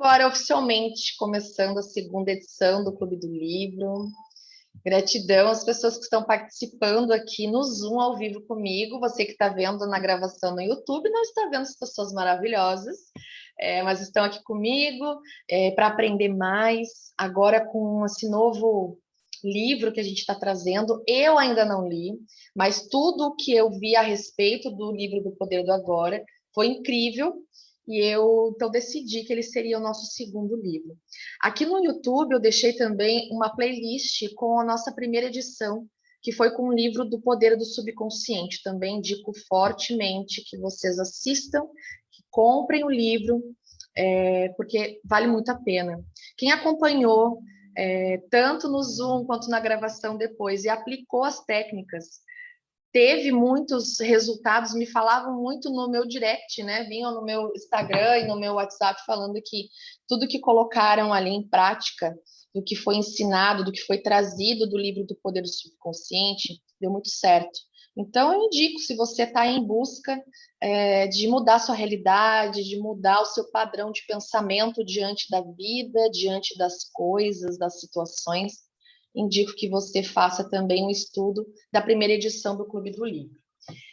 agora oficialmente começando a segunda edição do Clube do Livro. Gratidão às pessoas que estão participando aqui no Zoom ao vivo comigo. Você que está vendo na gravação no YouTube não está vendo as pessoas maravilhosas, mas estão aqui comigo para aprender mais. Agora com esse novo livro que a gente está trazendo, eu ainda não li, mas tudo o que eu vi a respeito do livro do Poder do Agora foi incrível. E eu então decidi que ele seria o nosso segundo livro. Aqui no YouTube eu deixei também uma playlist com a nossa primeira edição, que foi com o livro do Poder do Subconsciente. Também indico fortemente que vocês assistam, que comprem o livro, porque vale muito a pena. Quem acompanhou, tanto no Zoom quanto na gravação depois, e aplicou as técnicas, teve muitos resultados, me falavam muito no meu direct, né? Vinham no meu Instagram e no meu WhatsApp falando que tudo que colocaram ali em prática, do que foi ensinado, do que foi trazido do livro do Poder do Subconsciente, deu muito certo. Então, eu indico, se você está em busca de mudar sua realidade, de mudar o seu padrão de pensamento diante da vida, diante das coisas, das situações, indico que você faça também um estudo da primeira edição do Clube do Livro.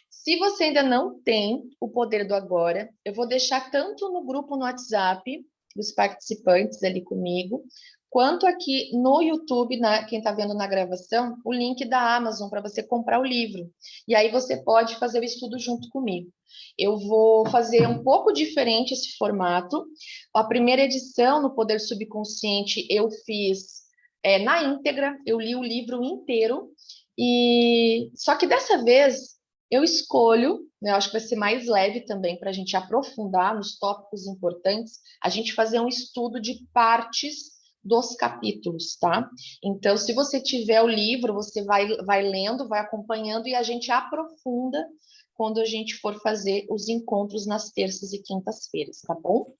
Se você ainda não tem o Poder do Agora, eu vou deixar tanto no grupo no WhatsApp dos participantes ali comigo, quanto aqui no YouTube, quem está vendo na gravação, o link da Amazon para você comprar o livro. E aí você pode fazer o estudo junto comigo. Eu vou fazer um pouco diferente esse formato. A primeira edição no Poder Subconsciente eu fiz na íntegra, eu li o livro inteiro, e só que dessa vez eu escolho, né, eu acho que vai ser mais leve também para a gente aprofundar nos tópicos importantes, a gente fazer um estudo de partes dos capítulos, tá? Então, se você tiver o livro, você vai lendo, vai acompanhando e a gente aprofunda quando a gente for fazer os encontros nas terças e quintas-feiras, tá bom?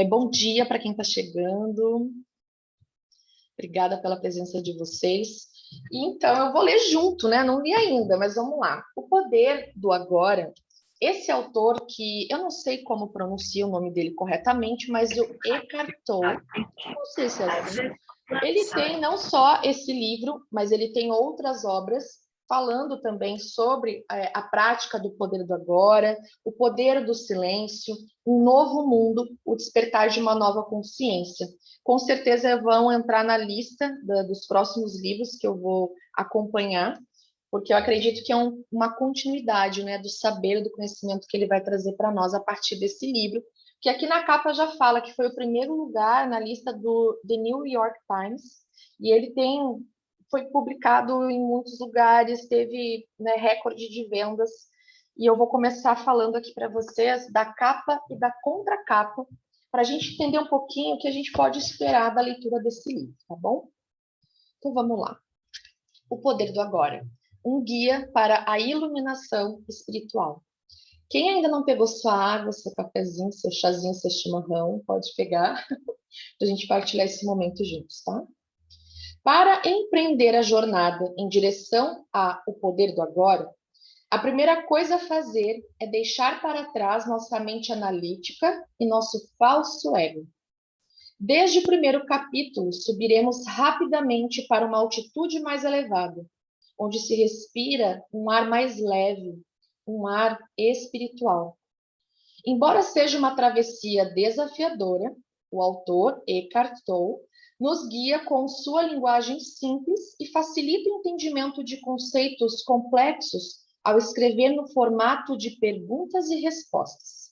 Bom dia para quem está chegando. Obrigada pela presença de vocês. E então, eu vou ler junto, né? Não li ainda, mas vamos lá. O Poder do Agora, esse autor que eu não sei como pronuncia o nome dele corretamente, mas o Eckhart Tolle, não sei se é assim, ele tem não só esse livro, mas ele tem outras obras falando também sobre a prática do poder do agora, o poder do silêncio, um novo mundo, o despertar de uma nova consciência. Com certeza vão entrar na lista dos próximos livros que eu vou acompanhar, porque eu acredito que é uma continuidade, né, do saber, do conhecimento que ele vai trazer para nós a partir desse livro, que aqui na capa já fala que foi o primeiro lugar na lista do The New York Times, e ele foi publicado em muitos lugares, teve, né, recorde de vendas, e eu vou começar falando aqui para vocês da capa e da contracapa, para a gente entender um pouquinho o que a gente pode esperar da leitura desse livro, tá bom? Então vamos lá. O Poder do Agora, um guia para a iluminação espiritual. Quem ainda não pegou sua água, seu cafezinho, seu chazinho, seu chimarrão, pode pegar para a gente partilhar esse momento juntos, tá? Para empreender a jornada em direção ao poder do agora, a primeira coisa a fazer é deixar para trás nossa mente analítica e nosso falso ego. Desde o primeiro capítulo, subiremos rapidamente para uma altitude mais elevada, onde se respira um ar mais leve, um ar espiritual. Embora seja uma travessia desafiadora, o autor, Eckhart Tolle, nos guia com sua linguagem simples e facilita o entendimento de conceitos complexos ao escrever no formato de perguntas e respostas.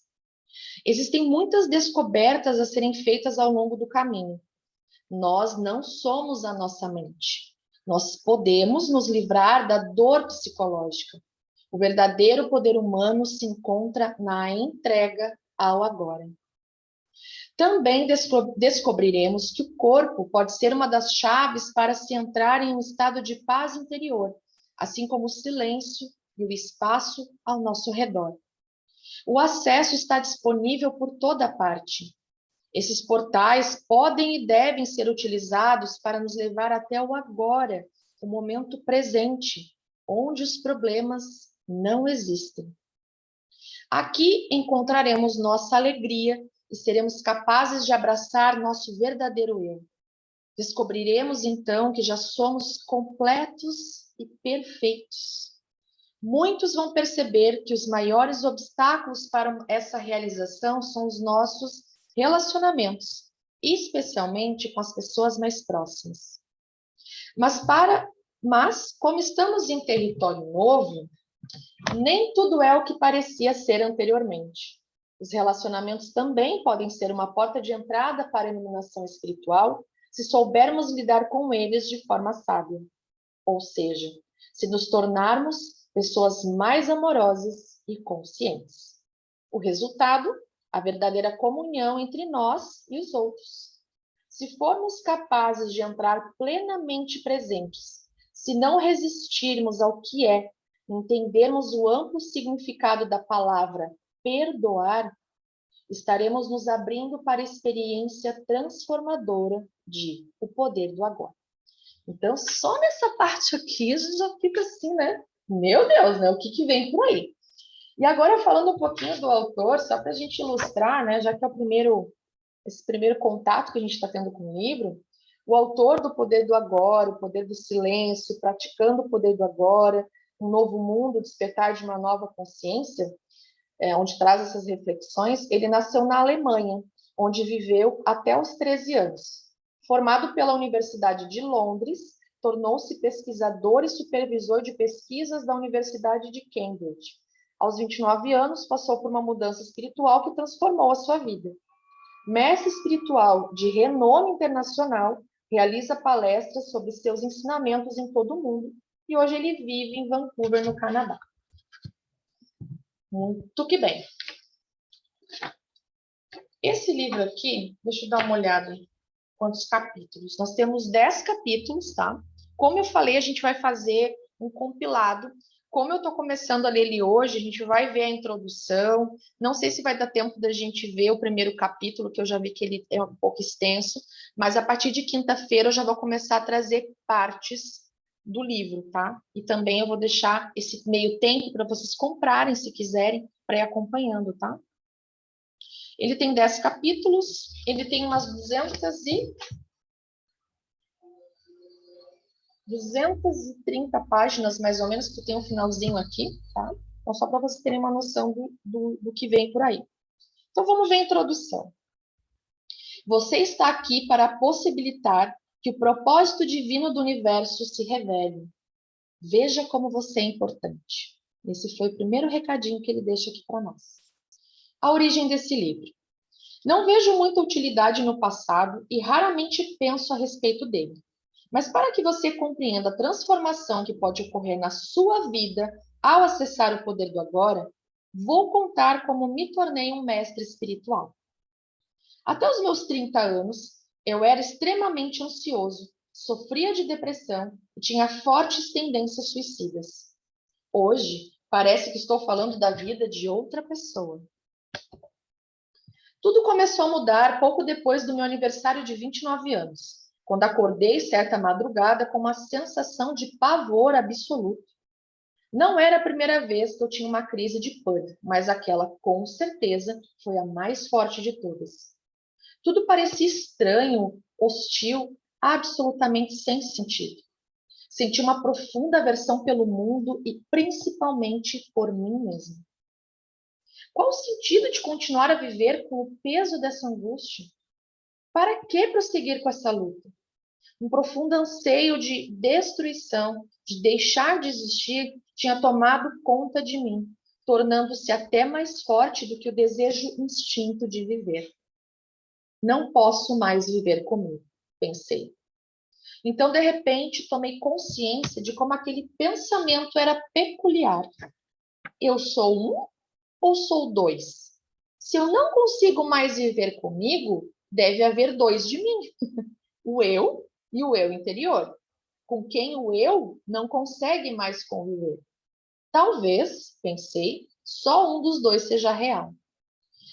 Existem muitas descobertas a serem feitas ao longo do caminho. Nós não somos a nossa mente. Nós podemos nos livrar da dor psicológica. O verdadeiro poder humano se encontra na entrega ao agora. Também descobriremos que o corpo pode ser uma das chaves para se entrar em um estado de paz interior, assim como o silêncio e o espaço ao nosso redor. O acesso está disponível por toda parte. Esses portais podem e devem ser utilizados para nos levar até o agora, o momento presente, onde os problemas não existem. Aqui encontraremos nossa alegria e seremos capazes de abraçar nosso verdadeiro eu. Descobriremos então que já somos completos e perfeitos. Muitos vão perceber que os maiores obstáculos para essa realização são os nossos relacionamentos, especialmente com as pessoas mais próximas. Mas como estamos em território novo, nem tudo é o que parecia ser anteriormente. Os relacionamentos também podem ser uma porta de entrada para a iluminação espiritual, se soubermos lidar com eles de forma sábia. Ou seja, se nos tornarmos pessoas mais amorosas e conscientes. O resultado, a verdadeira comunhão entre nós e os outros. Se formos capazes de entrar plenamente presentes, se não resistirmos ao que é, entendermos o amplo significado da palavra perdoar, estaremos nos abrindo para a experiência transformadora de o poder do agora. Então, só nessa parte aqui, a gente já fica assim, né? Meu Deus, né? O que vem por aí? E agora, falando um pouquinho do autor, só para a gente ilustrar, né? Já que é esse primeiro contato que a gente está tendo com o livro, o autor do Poder do Agora, o Poder do Silêncio, Praticando o Poder do Agora, Um Novo Mundo, Despertar de uma Nova Consciência, onde traz essas reflexões, ele nasceu na Alemanha, onde viveu até os 13 anos. Formado pela Universidade de Londres, tornou-se pesquisador e supervisor de pesquisas da Universidade de Cambridge. Aos 29 anos, passou por uma mudança espiritual que transformou a sua vida. Mestre espiritual de renome internacional, realiza palestras sobre seus ensinamentos em todo o mundo e hoje ele vive em Vancouver, no Canadá. Muito que bem. Esse livro aqui, deixa eu dar uma olhada quantos capítulos. Nós temos 10 capítulos, tá? Como eu falei, a gente vai fazer um compilado. Como eu estou começando a ler ele hoje, a gente vai ver a introdução. Não sei se vai dar tempo da gente ver o primeiro capítulo, que eu já vi que ele é um pouco extenso, mas a partir de quinta-feira eu já vou começar a trazer partes do livro, tá? E também eu vou deixar esse meio tempo para vocês comprarem, se quiserem, para ir acompanhando, tá? Ele tem 10 capítulos, ele tem umas 230 páginas, mais ou menos, que tem um finalzinho aqui, tá? Então, só para vocês terem uma noção do que vem por aí. Então, vamos ver a introdução. Você está aqui para possibilitar que o propósito divino do universo se revele. Veja como você é importante. Esse foi o primeiro recadinho que ele deixa aqui para nós. A origem desse livro. Não vejo muita utilidade no passado e raramente penso a respeito dele. Mas para que você compreenda a transformação que pode ocorrer na sua vida ao acessar o poder do agora, vou contar como me tornei um mestre espiritual. Até os meus 30 anos, eu era extremamente ansioso, sofria de depressão e tinha fortes tendências suicidas. Hoje, parece que estou falando da vida de outra pessoa. Tudo começou a mudar pouco depois do meu aniversário de 29 anos, quando acordei certa madrugada com uma sensação de pavor absoluto. Não era a primeira vez que eu tinha uma crise de pânico, mas aquela, com certeza, foi a mais forte de todas. Tudo parecia estranho, hostil, absolutamente sem sentido. Senti uma profunda aversão pelo mundo e principalmente por mim mesma. Qual o sentido de continuar a viver com o peso dessa angústia? Para que prosseguir com essa luta? Um profundo anseio de destruição, de deixar de existir, tinha tomado conta de mim, tornando-se até mais forte do que o desejo instinto de viver. Não posso mais viver comigo, pensei. Então, de repente, tomei consciência de como aquele pensamento era peculiar. Eu sou um ou sou dois? Se eu não consigo mais viver comigo, deve haver dois de mim. O eu e o eu interior, com quem o eu não consegue mais conviver. Talvez, pensei, só um dos dois seja real.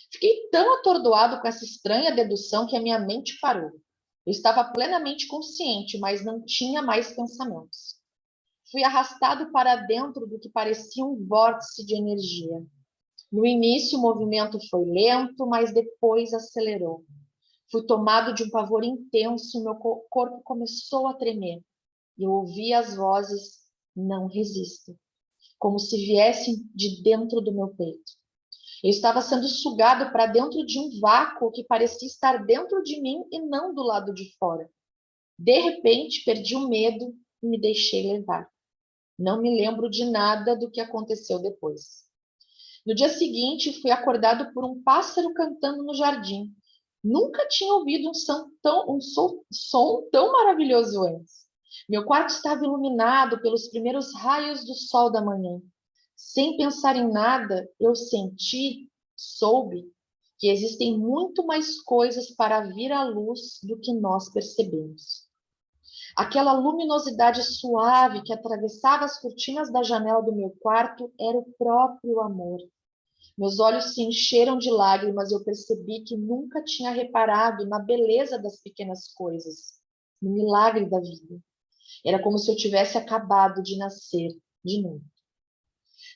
Fiquei tão atordoado com essa estranha dedução que a minha mente parou. Eu estava plenamente consciente, mas não tinha mais pensamentos. Fui arrastado para dentro do que parecia um vórtice de energia. No início, o movimento foi lento, mas depois acelerou. Fui tomado de um pavor intenso, meu corpo começou a tremer. Eu ouvi as vozes, não resisto, como se viessem de dentro do meu peito. Eu estava sendo sugado para dentro de um vácuo que parecia estar dentro de mim e não do lado de fora. De repente, perdi o medo e me deixei levar. Não me lembro de nada do que aconteceu depois. No dia seguinte, fui acordado por um pássaro cantando no jardim. Nunca tinha ouvido som tão maravilhoso antes. Meu quarto estava iluminado pelos primeiros raios do sol da manhã. Sem pensar em nada, eu soube que existem muito mais coisas para vir à luz do que nós percebemos. Aquela luminosidade suave que atravessava as cortinas da janela do meu quarto era o próprio amor. Meus olhos se encheram de lágrimas e eu percebi que nunca tinha reparado na beleza das pequenas coisas, no milagre da vida. Era como se eu tivesse acabado de nascer de novo.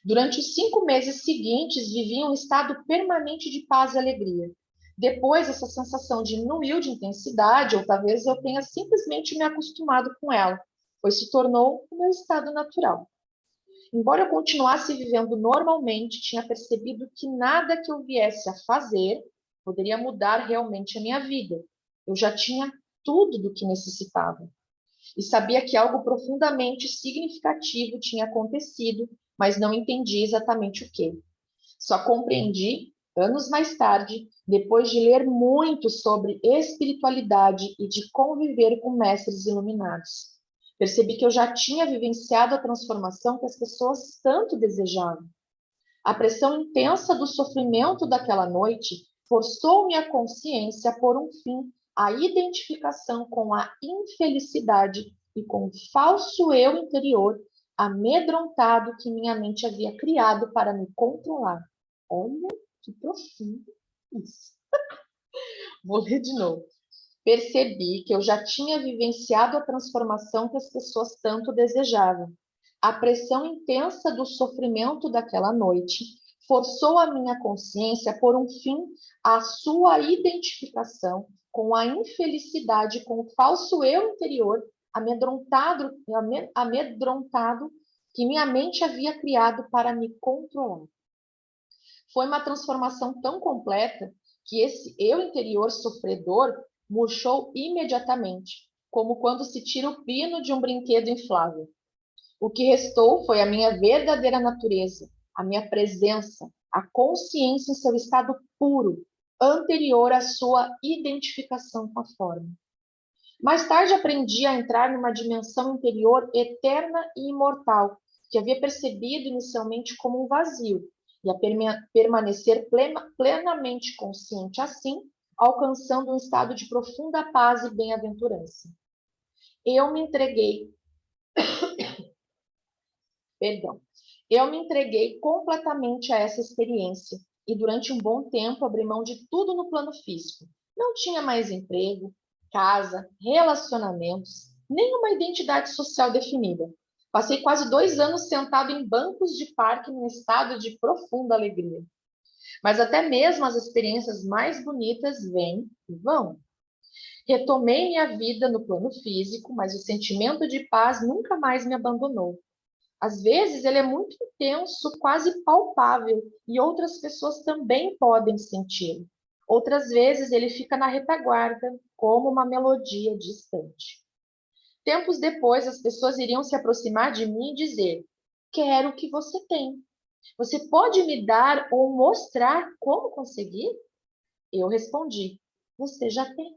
Durante os 5 meses seguintes, vivi um estado permanente de paz e alegria. Depois, essa sensação diminuiu de intensidade, ou talvez eu tenha simplesmente me acostumado com ela, pois se tornou o meu estado natural. Embora eu continuasse vivendo normalmente, tinha percebido que nada que eu viesse a fazer poderia mudar realmente a minha vida. Eu já tinha tudo do que necessitava. E sabia que algo profundamente significativo tinha acontecido, mas não entendi exatamente o que. Só compreendi, anos mais tarde, depois de ler muito sobre espiritualidade e de conviver com mestres iluminados. Percebi que eu já tinha vivenciado a transformação que as pessoas tanto desejavam. A pressão intensa do sofrimento daquela noite forçou minha consciência a pôr um fim à identificação com a infelicidade e com o falso eu interior amedrontado que minha mente havia criado para me controlar. Olha que profundo isso. Vou ler de novo. Percebi que eu já tinha vivenciado a transformação que as pessoas tanto desejavam. A pressão intensa do sofrimento daquela noite forçou a minha consciência a pôr um fim à sua identificação com a infelicidade, com o falso eu interior amedrontado que minha mente havia criado para me controlar. Foi uma transformação tão completa que esse eu interior sofredor murchou imediatamente, como quando se tira o pino de um brinquedo inflável. O que restou foi a minha verdadeira natureza, a minha presença, a consciência em seu estado puro, anterior à sua identificação com a forma. Mais tarde aprendi a entrar numa dimensão interior eterna e imortal, que havia percebido inicialmente como um vazio, e a permanecer plenamente consciente assim, alcançando um estado de profunda paz e bem-aventurança. Eu me entreguei, eu me entreguei completamente a essa experiência e durante um bom tempo abri mão de tudo no plano físico. Não tinha mais emprego, casa, relacionamentos, nem uma identidade social definida. Passei quase 2 anos sentado em bancos de parque num estado de profunda alegria. Mas até mesmo as experiências mais bonitas vêm e vão. Retomei minha vida no plano físico, mas o sentimento de paz nunca mais me abandonou. Às vezes ele é muito intenso, quase palpável, e outras pessoas também podem senti-lo. Outras vezes ele fica na retaguarda, como uma melodia distante. Tempos depois, as pessoas iriam se aproximar de mim e dizer: quero o que você tem. Você pode me dar ou mostrar como conseguir? Eu respondi: você já tem.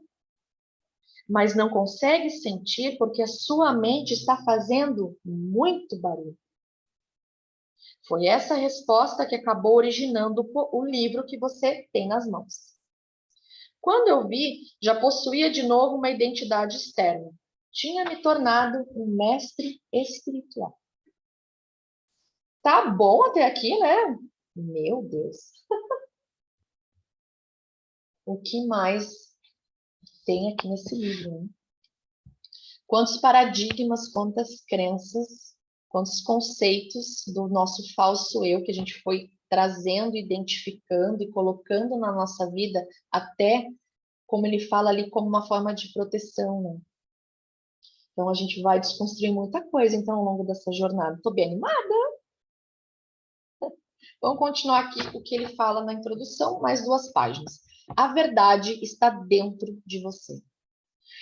Mas não consegue sentir porque a sua mente está fazendo muito barulho. Foi essa resposta que acabou originando o livro que você tem nas mãos. Quando eu vi, já possuía de novo uma identidade externa. Tinha me tornado um mestre espiritual. Tá bom até aqui, né? Meu Deus. O que mais tem aqui nesse livro, né? Quantos paradigmas, quantas crenças, quantos conceitos do nosso falso eu que a gente foi trazendo, identificando e colocando na nossa vida, até, como ele fala ali, como uma forma de proteção, né? Então, a gente vai desconstruir muita coisa, então, ao longo dessa jornada. Estou bem animada. Vamos continuar aqui o que ele fala na introdução, mais 2 páginas. A verdade está dentro de você.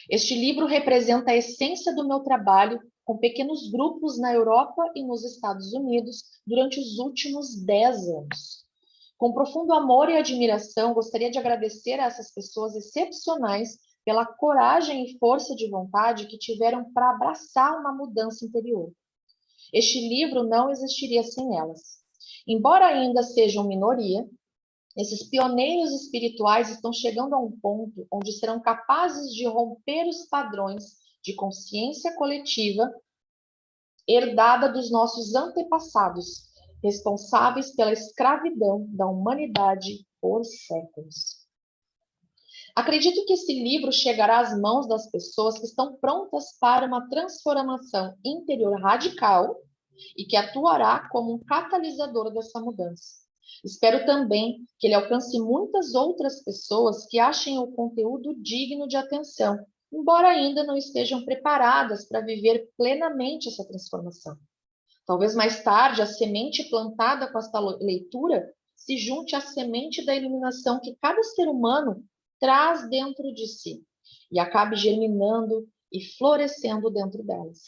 Este livro representa a essência do meu trabalho com pequenos grupos na Europa e nos Estados Unidos durante os últimos 10 anos. Com profundo amor e admiração, gostaria de agradecer a essas pessoas excepcionais pela coragem e força de vontade que tiveram para abraçar uma mudança interior. Este livro não existiria sem elas. Embora ainda sejam minoria, esses pioneiros espirituais estão chegando a um ponto onde serão capazes de romper os padrões de consciência coletiva herdada dos nossos antepassados, responsáveis pela escravidão da humanidade por séculos. Acredito que esse livro chegará às mãos das pessoas que estão prontas para uma transformação interior radical e que atuará como um catalisador dessa mudança. Espero também que ele alcance muitas outras pessoas que achem o conteúdo digno de atenção, embora ainda não estejam preparadas para viver plenamente essa transformação. Talvez mais tarde a semente plantada com esta leitura se junte à semente da iluminação que cada ser humano traz dentro de si e acabe germinando e florescendo dentro delas.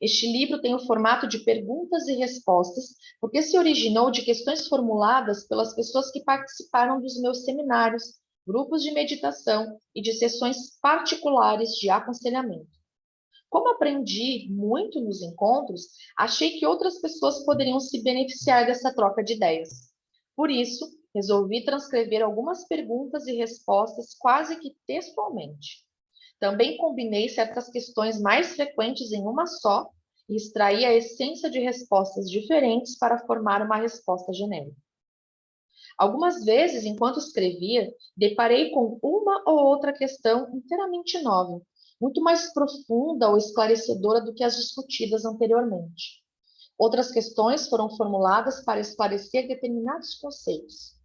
Este livro tem o formato de perguntas e respostas, porque se originou de questões formuladas pelas pessoas que participaram dos meus seminários, grupos de meditação e de sessões particulares de aconselhamento. Como aprendi muito nos encontros, achei que outras pessoas poderiam se beneficiar dessa troca de ideias. Por isso, resolvi transcrever algumas perguntas e respostas quase que textualmente. Também combinei certas questões mais frequentes em uma só e extraí a essência de respostas diferentes para formar uma resposta genérica. Algumas vezes, enquanto escrevia, deparei com uma ou outra questão inteiramente nova, muito mais profunda ou esclarecedora do que as discutidas anteriormente. Outras questões foram formuladas para esclarecer determinados conceitos.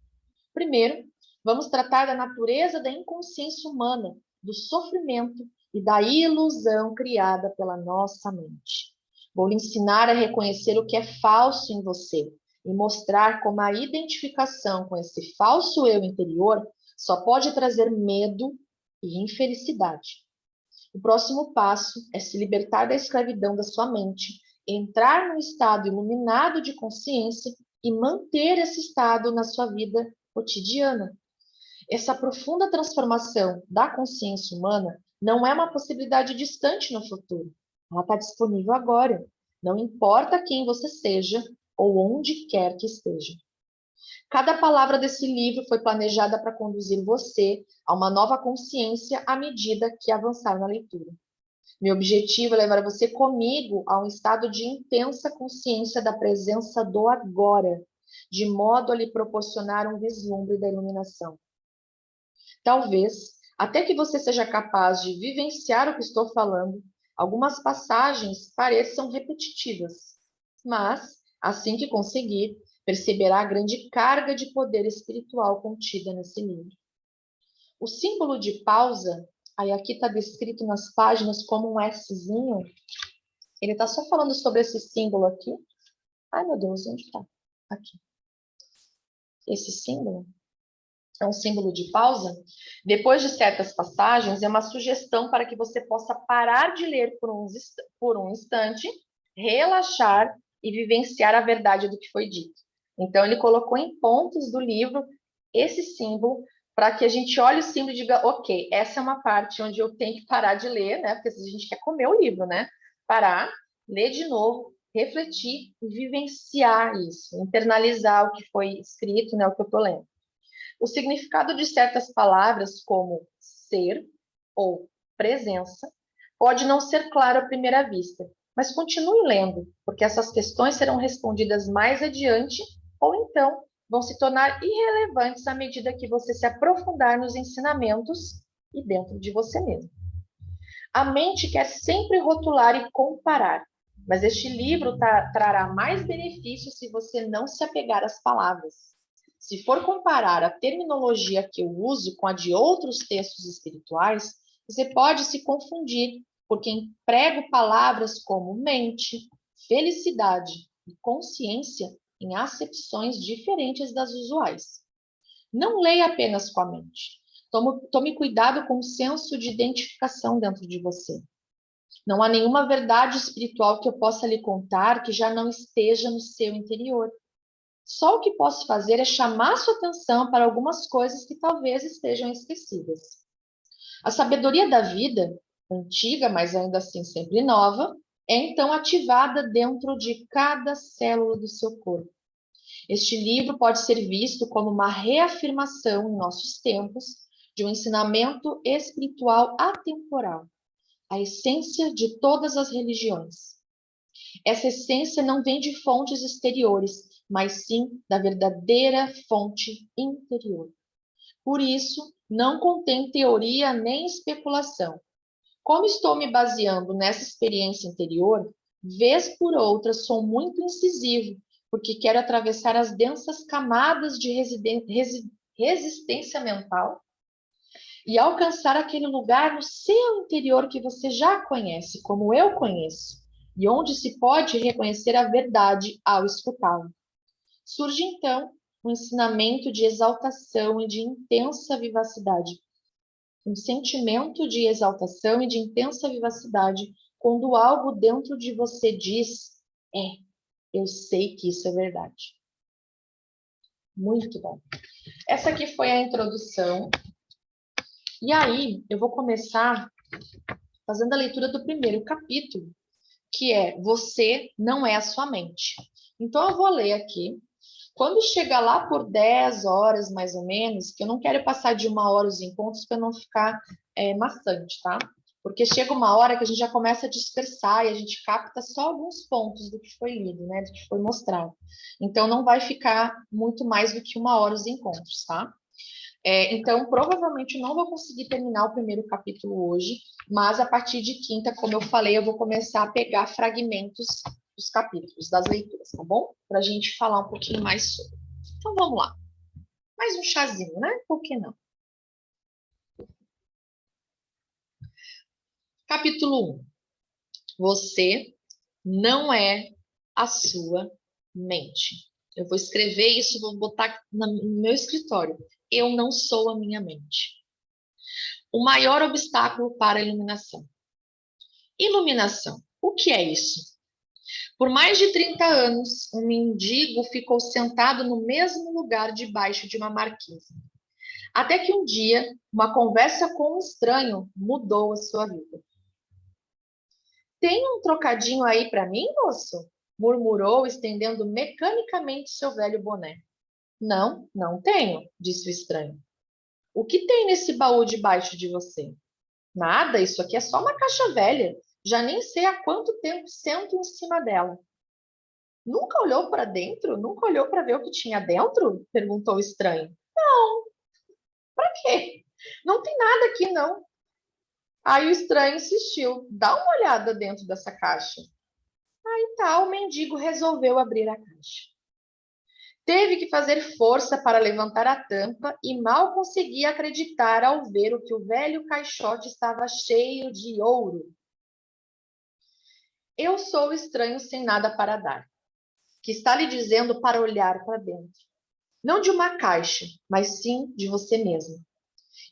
Primeiro, vamos tratar da natureza da inconsciência humana, do sofrimento e da ilusão criada pela nossa mente. Vou lhe ensinar a reconhecer o que é falso em você e mostrar como a identificação com esse falso eu interior só pode trazer medo e infelicidade. O próximo passo é se libertar da escravidão da sua mente, entrar no estado iluminado de consciência e manter esse estado na sua vida cotidiana. Essa profunda transformação da consciência humana não é uma possibilidade distante no futuro. Ela está disponível agora. Não importa quem você seja ou onde quer que esteja. Cada palavra desse livro foi planejada para conduzir você a uma nova consciência à medida que avançar na leitura. Meu objetivo é levar você comigo a um estado de intensa consciência da presença do agora, de modo a lhe proporcionar um vislumbre da iluminação. Talvez, até que você seja capaz de vivenciar o que estou falando, algumas passagens pareçam repetitivas, mas, assim que conseguir, perceberá a grande carga de poder espiritual contida nesse livro. O símbolo de pausa, aí aqui está descrito nas páginas como um Szinho, ele está só falando sobre esse símbolo aqui. Ai, meu Deus, onde está? Aqui. Esse símbolo é um símbolo de pausa. Depois de certas passagens, é uma sugestão para que você possa parar de ler por um instante, relaxar e vivenciar a verdade do que foi dito. Então, ele colocou em pontos do livro esse símbolo para que a gente olhe o símbolo e diga, ok, essa é uma parte onde eu tenho que parar de ler, né? Porque a gente quer comer o livro, né? Parar, ler de novo, refletir e vivenciar isso, internalizar o que foi escrito, né? O que eu estou lendo. O significado de certas palavras, como ser ou presença, pode não ser claro à primeira vista, mas continue lendo, porque essas questões serão respondidas mais adiante ou então vão se tornar irrelevantes à medida que você se aprofundar nos ensinamentos e dentro de você mesmo. A mente quer sempre rotular e comparar. mas este livro trará mais benefícios se você não se apegar às palavras. Se for comparar a terminologia que eu uso com a de outros textos espirituais, você pode se confundir, porque emprego palavras como mente, felicidade e consciência em acepções diferentes das usuais. Não leia apenas com a mente. Tome cuidado com o senso de identificação dentro de você. Não há nenhuma verdade espiritual que eu possa lhe contar que já não esteja no seu interior. Só o que posso fazer é chamar sua atenção para algumas coisas que talvez estejam esquecidas. A sabedoria da vida, antiga, mas ainda assim sempre nova, é então ativada dentro de cada célula do seu corpo. Este livro pode ser visto como uma reafirmação em nossos tempos de um ensinamento espiritual atemporal, a essência de todas as religiões. Essa essência não vem de fontes exteriores, mas sim da verdadeira fonte interior. Por isso, não contém teoria nem especulação. Como estou me baseando nessa experiência interior, vez por outra sou muito incisivo, porque quero atravessar as densas camadas de resistência mental e alcançar aquele lugar no seu interior que você já conhece, como eu conheço, e onde se pode reconhecer a verdade ao escutá-lo. Surge então um ensinamento de exaltação e de intensa vivacidade. Um sentimento de exaltação e de intensa vivacidade quando algo dentro de você diz: eu sei que isso é verdade. Muito bom. Essa aqui foi a introdução. E aí, eu vou começar fazendo a leitura do primeiro capítulo, que é Você não é a sua mente. Então, eu vou ler aqui. Quando chegar lá por 10 horas, mais ou menos, que eu não quero passar de 1 hora os encontros para não ficar maçante, tá? Porque chega uma hora que a gente já começa a dispersar e a gente capta só alguns pontos do que foi lido, né? Do que foi mostrado. Então, não vai ficar muito mais do que 1 hora os encontros, tá? Então, provavelmente eu não vou conseguir terminar o primeiro capítulo hoje, mas a partir de quinta, como eu falei, eu vou começar a pegar fragmentos dos capítulos, das leituras, tá bom? Para a gente falar um pouquinho mais sobre. Então, vamos lá. Mais um chazinho, né? Por que não? Capítulo 1. Você não é a sua mente. Eu vou escrever isso, vou botar no meu escritório. Eu não sou a minha mente. O maior obstáculo para a iluminação. Iluminação. O que é isso? Por mais de 30 anos, um mendigo ficou sentado no mesmo lugar debaixo de uma marquise. Até que um dia, uma conversa com um estranho mudou a sua vida. Tem um trocadinho aí para mim, moço? Murmurou, estendendo mecanicamente seu velho boné. Não, não tenho, disse o estranho. O que tem nesse baú debaixo de você? Nada, isso aqui é só uma caixa velha. Já nem sei há quanto tempo sento em cima dela. Nunca olhou para dentro? Nunca olhou para ver o que tinha dentro? Perguntou o estranho. Não, para quê? Não tem nada aqui, não. Aí o estranho insistiu. Dá uma olhada dentro dessa caixa. Aí tá, o mendigo resolveu abrir a caixa. Teve que fazer força para levantar a tampa e mal conseguia acreditar ao ver o que o velho caixote estava cheio de ouro. Eu sou o estranho sem nada para dar, que está lhe dizendo para olhar para dentro. Não de uma caixa, mas sim de você mesmo.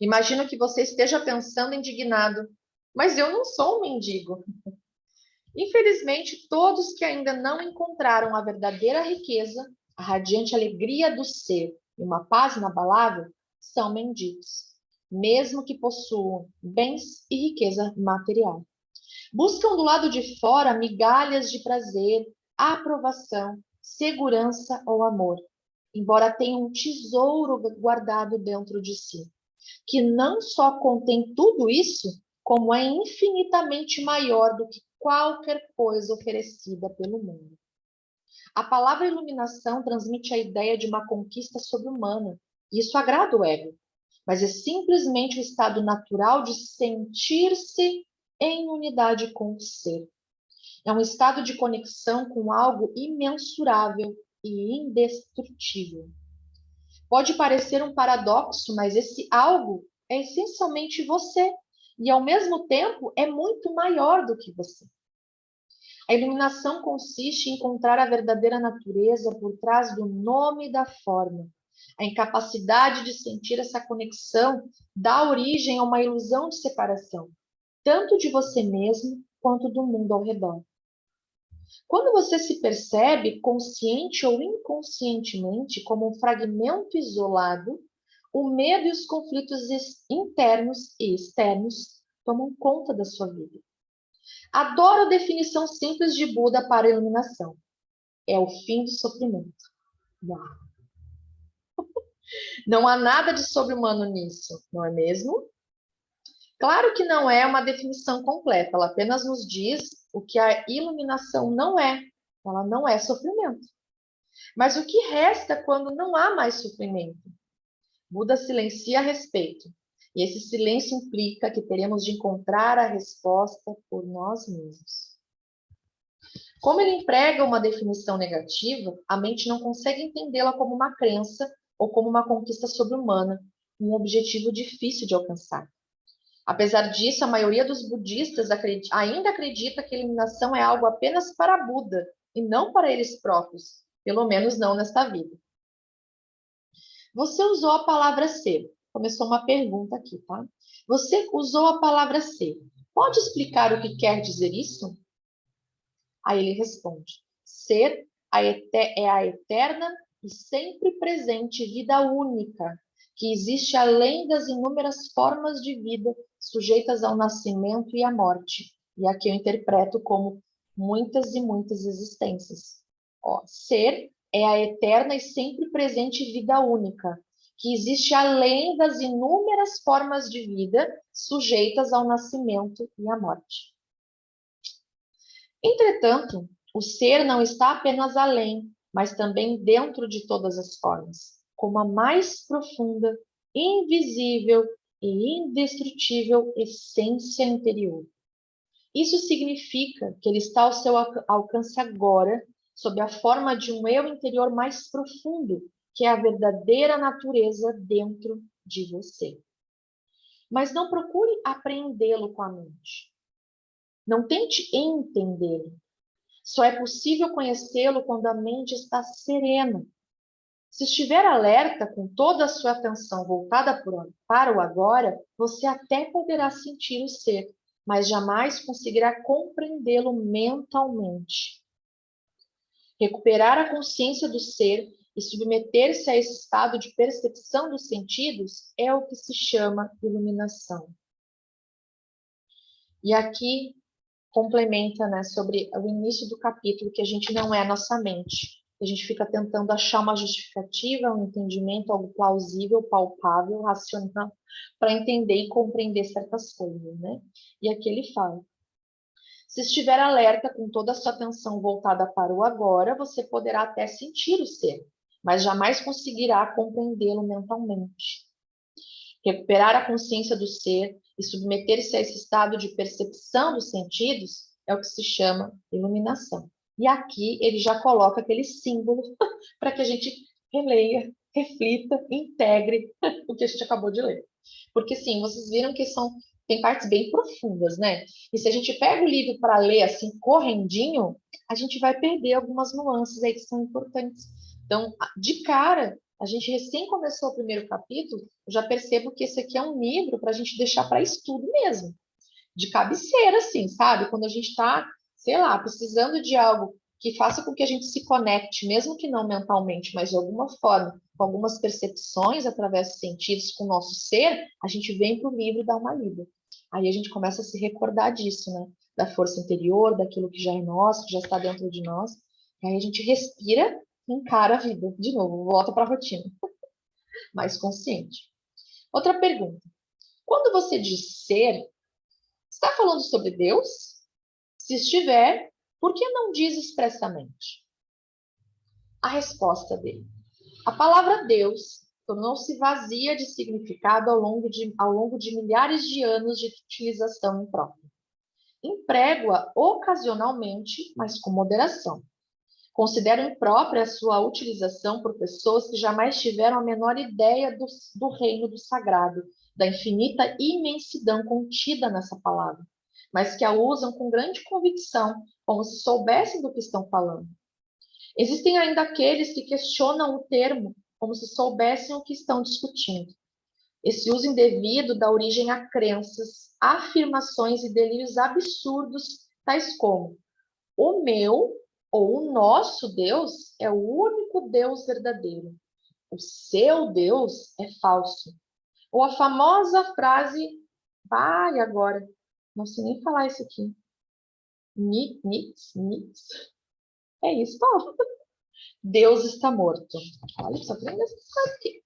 Imagino que você esteja pensando indignado, mas eu não sou um mendigo. Infelizmente, todos que ainda não encontraram a verdadeira riqueza, a radiante alegria do ser e uma paz inabalável, são mendigos, mesmo que possuam bens e riqueza material. Buscam do lado de fora migalhas de prazer, aprovação, segurança ou amor, embora tenham um tesouro guardado dentro de si, que não só contém tudo isso, como é infinitamente maior do que qualquer coisa oferecida pelo mundo. A palavra iluminação transmite a ideia de uma conquista sobre-humana, e isso agrada o ego, mas é simplesmente o estado natural de sentir-se em unidade com o ser. É um estado de conexão com algo imensurável e indestrutível. Pode parecer um paradoxo, mas esse algo é essencialmente você e, ao mesmo tempo, é muito maior do que você. A iluminação consiste em encontrar a verdadeira natureza por trás do nome e da forma. A incapacidade de sentir essa conexão dá origem a uma ilusão de separação, tanto de você mesmo quanto do mundo ao redor. Quando você se percebe, consciente ou inconscientemente, como um fragmento isolado, o medo e os conflitos internos e externos tomam conta da sua vida. Adoro a definição simples de Buda para a iluminação. É o fim do sofrimento. Uau. Não há nada de sobre-humano nisso, não é mesmo? Claro que não é uma definição completa, ela apenas nos diz o que a iluminação não é. Ela não é sofrimento. Mas o que resta quando não há mais sofrimento? Buda silencia a respeito. E esse silêncio implica que teremos de encontrar a resposta por nós mesmos. Como ele emprega uma definição negativa, a mente não consegue entendê-la como uma crença ou como uma conquista sobre-humana, um objetivo difícil de alcançar. Apesar disso, a maioria dos budistas ainda acredita que a iluminação é algo apenas para Buda e não para eles próprios, pelo menos não nesta vida. Você usou a palavra ser. Começou uma pergunta aqui, tá? Você usou a palavra ser. Pode explicar o que quer dizer isso? Aí ele responde: ser é a eterna e sempre presente vida única, que existe além das inúmeras formas de vida sujeitas ao nascimento e à morte. E aqui eu interpreto como muitas e muitas existências. Ó, ser é a eterna e sempre presente vida única, que existe além das inúmeras formas de vida sujeitas ao nascimento e à morte. Entretanto, o ser não está apenas além, mas também dentro de todas as formas, como a mais profunda, invisível e indestrutível essência interior. Isso significa que ele está ao seu alcance agora, sob a forma de um eu interior mais profundo, que é a verdadeira natureza dentro de você. Mas não procure apreendê-lo com a mente. Não tente entendê-lo. Só é possível conhecê-lo quando a mente está serena. Se estiver alerta, com toda a sua atenção voltada para o agora, você até poderá sentir o ser, mas jamais conseguirá compreendê-lo mentalmente. Recuperar a consciência do ser e submeter-se a esse estado de percepção dos sentidos é o que se chama iluminação. E aqui complementa, né, sobre o início do capítulo, que a gente não é a nossa mente. A gente fica tentando achar uma justificativa, um entendimento, algo plausível, palpável, racional, para entender e compreender certas coisas, né? E aqui ele fala: se estiver alerta com toda a sua atenção voltada para o agora, você poderá até sentir o ser, mas jamais conseguirá compreendê-lo mentalmente. Recuperar a consciência do ser e submeter-se a esse estado de percepção dos sentidos é o que se chama iluminação. E aqui ele já coloca aquele símbolo para que a gente releia, reflita, integre o que a gente acabou de ler. Porque, sim, vocês viram que tem partes bem profundas, né? E se a gente pega o livro para ler assim, correndinho, a gente vai perder algumas nuances aí que são importantes. Então, de cara, a gente recém começou o primeiro capítulo, eu já percebo que esse aqui é um livro para a gente deixar para estudo mesmo, de cabeceira, assim, sabe? Quando a gente está, sei lá, precisando de algo que faça com que a gente se conecte, mesmo que não mentalmente, mas de alguma forma, com algumas percepções através dos sentidos com o nosso ser, a gente vem para o livro dar uma lida. Aí a gente começa a se recordar disso, né? Da força interior, daquilo que já é nosso, que já está dentro de nós. E aí a gente respira e encara a vida. De novo, volta para a rotina. Mais consciente. Outra pergunta. Quando você diz ser, está falando sobre Deus? Se estiver, por que não diz expressamente? A resposta dele: a palavra Deus tornou-se vazia de significado ao longo de milhares de anos de utilização imprópria. Emprego-a ocasionalmente, mas com moderação. Considero imprópria a sua utilização por pessoas que jamais tiveram a menor ideia do reino do sagrado, da infinita imensidão contida nessa palavra, mas que a usam com grande convicção, como se soubessem do que estão falando. Existem ainda aqueles que questionam o termo como se soubessem o que estão discutindo. Esse uso indevido dá origem a crenças, afirmações e delírios absurdos, tais como: o meu ou o nosso Deus é o único Deus verdadeiro. O seu Deus é falso. Ou a famosa frase: vai agora, não sei nem falar isso aqui. Nix. É isso, Paulo. Deus está morto. Olha, só aprendendo essas coisas aqui.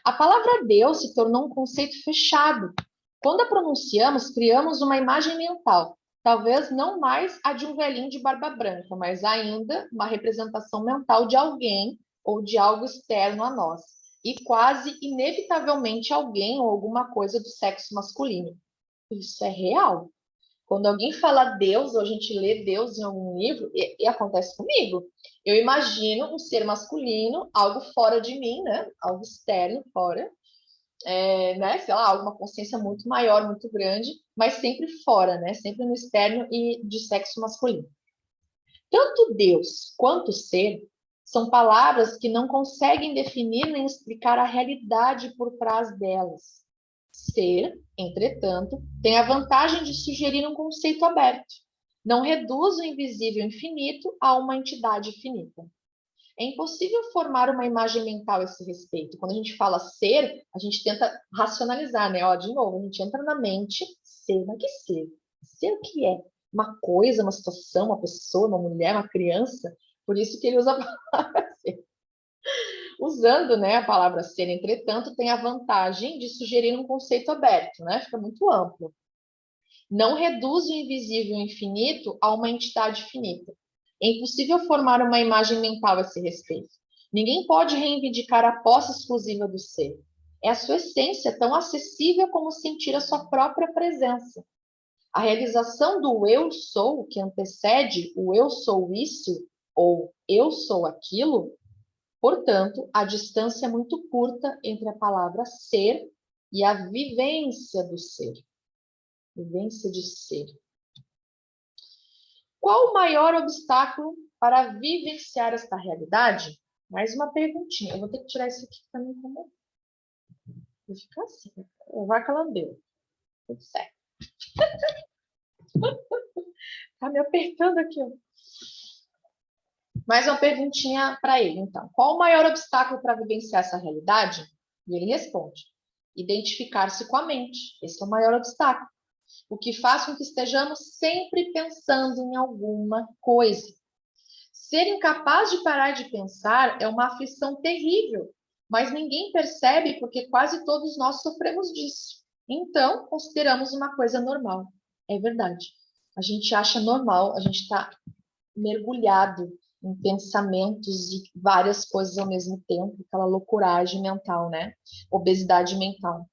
A palavra Deus se tornou um conceito fechado. Quando a pronunciamos, criamos uma imagem mental. Talvez não mais a de um velhinho de barba branca, mas ainda uma representação mental de alguém ou de algo externo a nós. E quase inevitavelmente alguém ou alguma coisa do sexo masculino. Isso é real. Quando alguém fala Deus, ou a gente lê Deus em algum livro, e acontece comigo, eu imagino um ser masculino, algo fora de mim, né? Algo externo, fora, né? Sei lá, alguma consciência muito maior, muito grande, mas sempre fora, né? Sempre no externo e de sexo masculino. Tanto Deus quanto ser são palavras que não conseguem definir nem explicar a realidade por trás delas. Ser, entretanto, tem a vantagem de sugerir um conceito aberto. Não reduz o invisível infinito a uma entidade finita. É impossível formar uma imagem mental a esse respeito. Quando a gente fala ser, a gente tenta racionalizar, né? Ó, de novo, a gente entra na mente, ser, mas que ser? Ser o que é? Uma coisa, uma situação, uma pessoa, uma mulher, uma criança. Por isso que ele usa a palavra ser. Usando, né, a palavra ser, entretanto, tem a vantagem de sugerir um conceito aberto, né? Fica muito amplo. Não reduz o invisível infinito a uma entidade finita. É impossível formar uma imagem mental a esse respeito. Ninguém pode reivindicar a posse exclusiva do ser. É a sua essência tão acessível como sentir a sua própria presença. A realização do eu sou, que antecede o eu sou isso ou eu sou aquilo, portanto, a distância é muito curta entre a palavra ser e a vivência do ser. Vivência de ser. Qual o maior obstáculo para vivenciar esta realidade? Mais uma perguntinha. Eu vou ter que tirar isso aqui para me incomodar. Vou ficar assim. Vaca lambeu. Tudo certo. Tá me apertando aqui. Ó. Mais uma perguntinha para ele, então. Qual o maior obstáculo para vivenciar essa realidade? E ele responde: identificar-se com a mente. Esse é o maior obstáculo. O que faz com que estejamos sempre pensando em alguma coisa. Ser incapaz de parar de pensar é uma aflição terrível, mas ninguém percebe porque quase todos nós sofremos disso. Então, consideramos uma coisa normal. É verdade. A gente acha normal, a gente está mergulhado em pensamentos e várias coisas ao mesmo tempo, aquela loucuragem mental, né? Obesidade mental.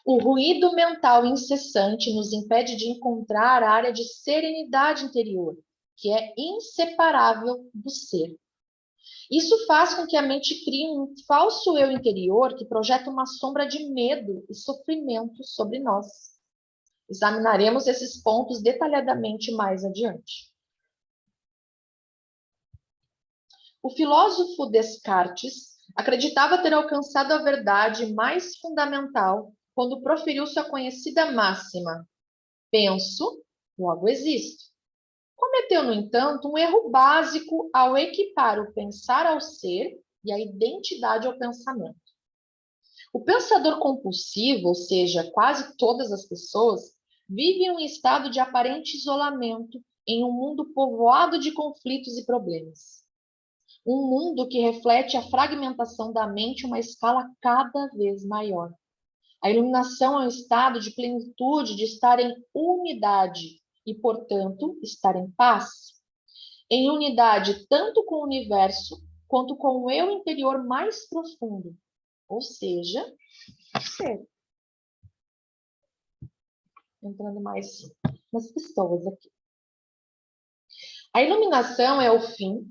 O ruído mental incessante nos impede de encontrar a área de serenidade interior, que é inseparável do ser. Isso faz com que a mente crie um falso eu interior que projeta uma sombra de medo e sofrimento sobre nós. Examinaremos esses pontos detalhadamente mais adiante. O filósofo Descartes acreditava ter alcançado a verdade mais fundamental quando proferiu sua conhecida máxima: penso, logo existo. Cometeu, no entanto, um erro básico ao equipar o pensar ao ser e a identidade ao pensamento. O pensador compulsivo, ou seja, quase todas as pessoas, vive em um estado de aparente isolamento em um mundo povoado de conflitos e problemas. Um mundo que reflete a fragmentação da mente em uma escala cada vez maior. A iluminação é um estado de plenitude, de estar em unidade e, portanto, estar em paz. Em unidade tanto com o universo quanto com o eu interior mais profundo, ou seja, o ser. Entrando mais umas pessoas aqui. A iluminação é o fim,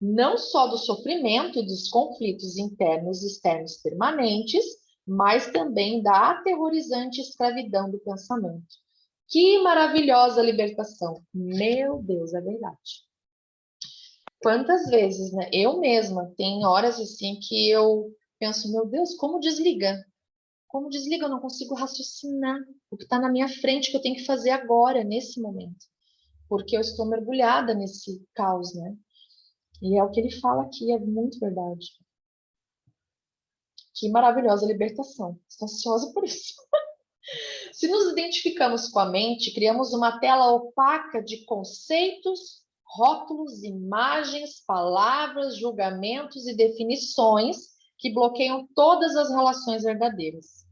não só do sofrimento dos conflitos internos e externos permanentes, mas também da aterrorizante escravidão do pensamento. Que maravilhosa libertação! Meu Deus, é verdade. Quantas vezes, né? Eu mesma, tem horas assim que eu penso, meu Deus, como desliga? Como desliga? Eu não consigo raciocinar o que está na minha frente que eu tenho que fazer agora, nesse momento. Porque eu estou mergulhada nesse caos, né? E é o que ele fala aqui, é muito verdade. Que maravilhosa libertação. Estou ansiosa por isso. Se nos identificamos com a mente, criamos uma tela opaca de conceitos, rótulos, imagens, palavras, julgamentos e definições que bloqueiam todas as relações verdadeiras.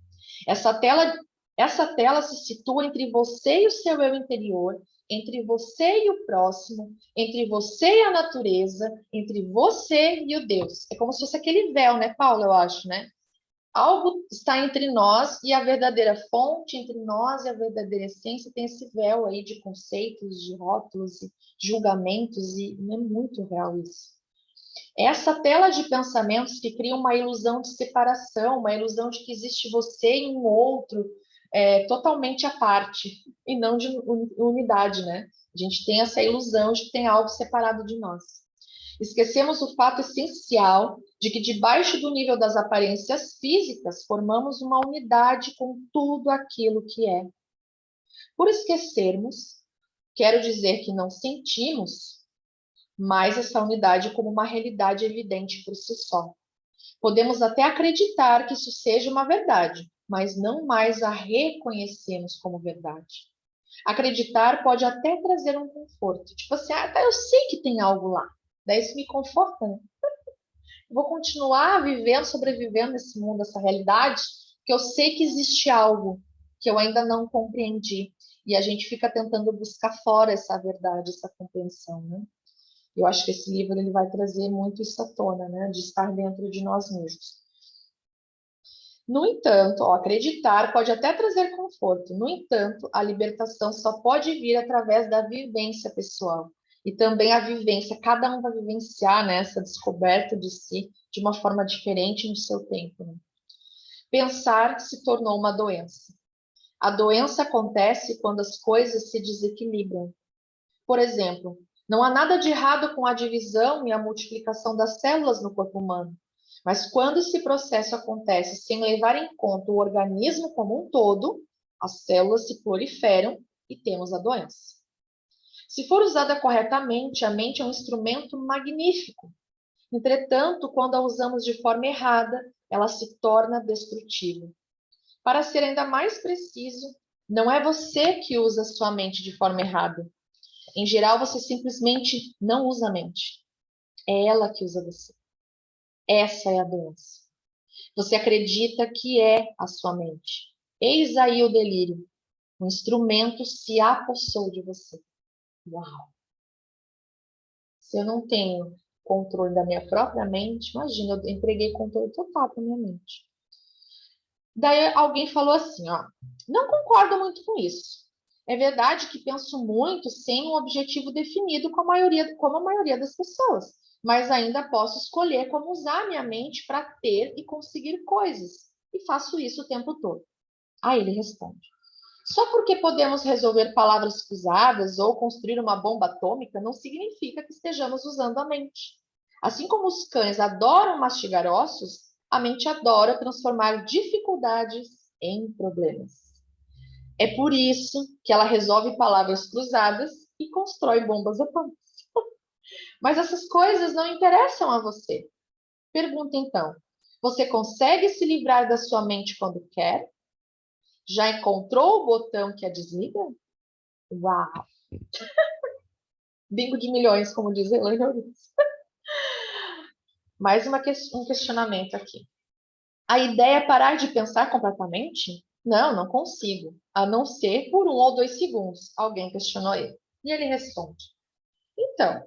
Essa tela se situa entre você e o seu eu interior, entre você e o próximo, entre você e a natureza, entre você e o Deus. É como se fosse aquele véu, né, Paulo, eu acho, né? Algo está entre nós e a verdadeira fonte, entre nós e a verdadeira essência, tem esse véu aí de conceitos, de rótulos, julgamentos, e não é muito real isso. Essa tela de pensamentos que cria uma ilusão de separação, uma ilusão de que existe você e um outro totalmente à parte, e não de unidade, né? A gente tem essa ilusão de que tem algo separado de nós. Esquecemos o fato essencial de que debaixo do nível das aparências físicas formamos uma unidade com tudo aquilo que é. Por esquecermos, quero dizer que não sentimos mais essa unidade como uma realidade evidente por si só. Podemos até acreditar que isso seja uma verdade, mas não mais a reconhecemos como verdade. Acreditar pode até trazer um conforto. Tipo assim, tá, eu sei que tem algo lá. Daí isso me conforta, né? Eu vou continuar vivendo, sobrevivendo nesse mundo, essa realidade, porque eu sei que existe algo que eu ainda não compreendi. E a gente fica tentando buscar fora essa verdade, essa compreensão, né? Eu acho que esse livro ele vai trazer muito isso à tona, né? De estar dentro de nós mesmos. No entanto, acreditar pode até trazer conforto. No entanto, a libertação só pode vir através da vivência pessoal. E também a vivência, cada um vai vivenciar, né, essa descoberta de si de uma forma diferente no seu tempo. Né? Pensar se tornou uma doença. A doença acontece quando as coisas se desequilibram. Por exemplo, não há nada de errado com a divisão e a multiplicação das células no corpo humano. Mas quando esse processo acontece sem levar em conta o organismo como um todo, as células se proliferam e temos a doença. Se for usada corretamente, a mente é um instrumento magnífico. Entretanto, quando a usamos de forma errada, ela se torna destrutiva. Para ser ainda mais preciso, não é você que usa sua mente de forma errada. Em geral, você simplesmente não usa a mente. É ela que usa você. Essa é a doença. Você acredita que é a sua mente. Eis aí o delírio. O instrumento se apossou de você. Uau! Se eu não tenho controle da minha própria mente, imagina, eu entreguei controle total para minha mente. Daí alguém falou assim, ó, não concordo muito com isso. É verdade que penso muito sem um objetivo definido como a maioria das pessoas, mas ainda posso escolher como usar minha mente para ter e conseguir coisas, e faço isso o tempo todo. Aí ele responde, só porque podemos resolver palavras cruzadas ou construir uma bomba atômica não significa que estejamos usando a mente. Assim como os cães adoram mastigar ossos, a mente adora transformar dificuldades em problemas. É por isso que ela resolve palavras cruzadas e constrói bombas atômicas. Mas essas coisas não interessam a você. Pergunta então: você consegue se livrar da sua mente quando quer? Já encontrou o botão que a desliga? Uau! Bingo de milhões, como diz Elaine Eurípides. Mais um questionamento aqui. A ideia é parar de pensar completamente? Não, não consigo. A não ser por 1 ou 2 segundos. Alguém questionou ele. E ele responde. Então,